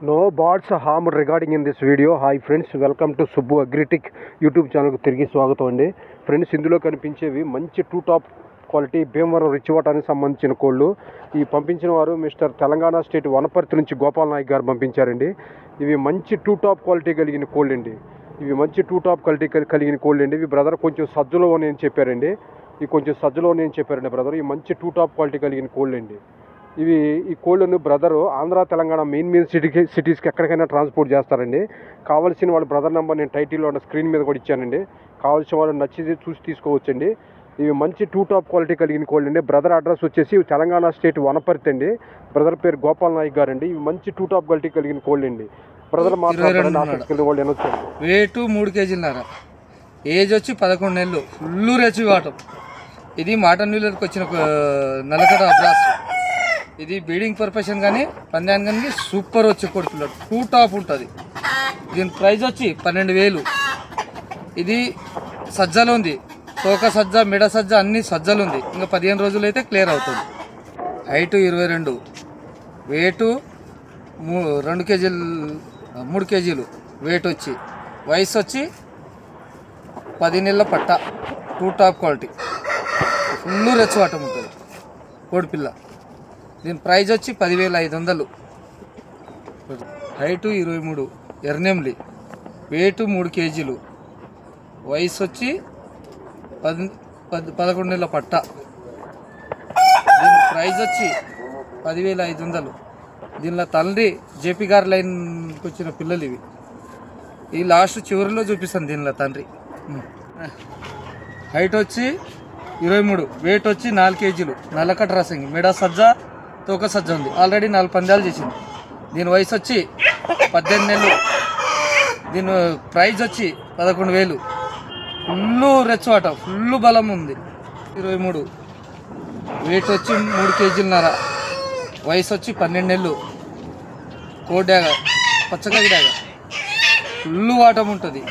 No birds harmed regarding in this video. Hi friends, welcome to Subbu Agritech YouTube channel ku tirigi swagatham andi. Friends, ఇందులో కనిపించేవి మంచి too top quality Bhimavaram rich వాటానికి సంబంధించిన కోళ్ళు. ఈ పంపించిన వారు మిస్టర్ తెలంగాణ స్టేట్ వనపర్తి నుంచి గోపాల్ నాయక్ గారు పంపించారండి. ఇవి మంచి టూ టాప్ క్వాలిటీ కలిగిన కోళ్ళు అండి. ఇవి మంచి టూ టాప్ క్వాలిటీ కలిగిన కోళ్ళు అండి. ఇవి బ్రదర్ కొంచెం సజ్జలో నేను చెప్పారండి. ఈ కొంచెం సజ్జలో నేను చెప్పారండి బ్రదర్. ఈ మంచి టూ టాప్ క్వాలిటీ కలిగిన కోళ్ళు అండి. ఈ కోళ్ళను బ్రదరు ఆంధ్ర తెలంగాణ మెయిన్ సిటీస్కి ఎక్కడికైనా ట్రాన్స్పోర్ట్ చేస్తారండి. కావాల్సిన వాళ్ళ బ్రదర్ నెంబర్ నేను టైటిల్లో ఉన్న స్క్రీన్ మీద కూడా ఇచ్చానండి. కావాల్సిన వాళ్ళు నచ్చి చూసి తీసుకోవచ్చండి. ఇవి మంచి టూ టాప్ క్వాలిటీ కలిగిన కోళ్ళు అండి. బ్రదర్ అడ్రస్ వచ్చేసి తెలంగాణ స్టేట్ వనపర్తి అండి. బ్రదర్ పేరు గోపాల్ నాయక్ గారు అండి. ఇవి మంచి టూ టాప్ క్వాలిటీ కలిగిన కోళ్ళు అండి. బ్రదర్ మాట్లాడారు వాళ్ళు ఎనొచ్చండి. వెయిట్ 3 కేజీలన్నర, ఏజ్ వచ్చి 11 నెలలు, ఫుల్ రెచ్చి వాటం. ఇది మాటన్ వీలర్కి వచ్చిన నలకడ అబ్రాస్. ఇది బ్రీడింగ్ పర్పషన్ కానీ పందాన్ని కానీ సూపర్ వచ్చి కొడుకులు టూ టాప్ ఉంటుంది. దీని ప్రైస్ వచ్చి 12,000. ఇది సజ్జలు ఉంది, తోక సజ్జ, మిడ సజ్జ అన్ని సజ్జలు ఉంది. ఇంకా 15 రోజులు అయితే క్లియర్ అవుతుంది. హైటు 22, వెయిట్ 3 కేజీలు వెయిట్ వచ్చి, వయసు వచ్చి 10 నెలల పట్ట, టూ టాప్ క్వాలిటీ, ఫుల్ రెచ్చవాటం ఉంటుంది కోడిపిల్ల. దీని ప్రైజ్ వచ్చి 10,500. హైటు 23, ఎర్నెమ్లి, వెయిట్ 3 కేజీలు, వయసు వచ్చి 11 నెలల పట్ట. దీని ప్రైజ్ వచ్చి 10,500. దీనిలో తండ్రి జేపీ గారి లైన్కి వచ్చిన పిల్లలు ఇవి. ఈ లాస్ట్ చివరిలో చూపిస్తాను దీనిలో తండ్రి. హైట్ వచ్చి 23, వెయిట్ వచ్చి 4 కేజీలు, నల్లకట్ట రసంగి, మెడ సజ్జ, తోక సజ్జ ఉంది. ఆల్రెడీ 4 పందాలు చేసింది. దీని వయసు వచ్చి 18 నెలలు. దీని ప్రైజ్ వచ్చి 11,000. ఫుల్ రెచ్చవాట, ఫుల్ బలం ఉంది. 23, వెయిట్ వచ్చి 3 కేజీలన్నర, వయసు వచ్చి 12 నెలలు. కోడాగ, పచ్చకాయ డాగ, ఫుల్ వాటం ఉంటుంది.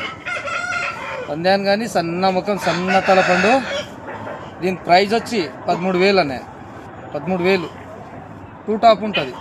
పందాన్ని కానీ సన్న ముఖం, సన్న తలపండు. దీని ప్రైజ్ వచ్చి 13,000 అనే, 13,000. టూ టాప్ ఉంటుంది.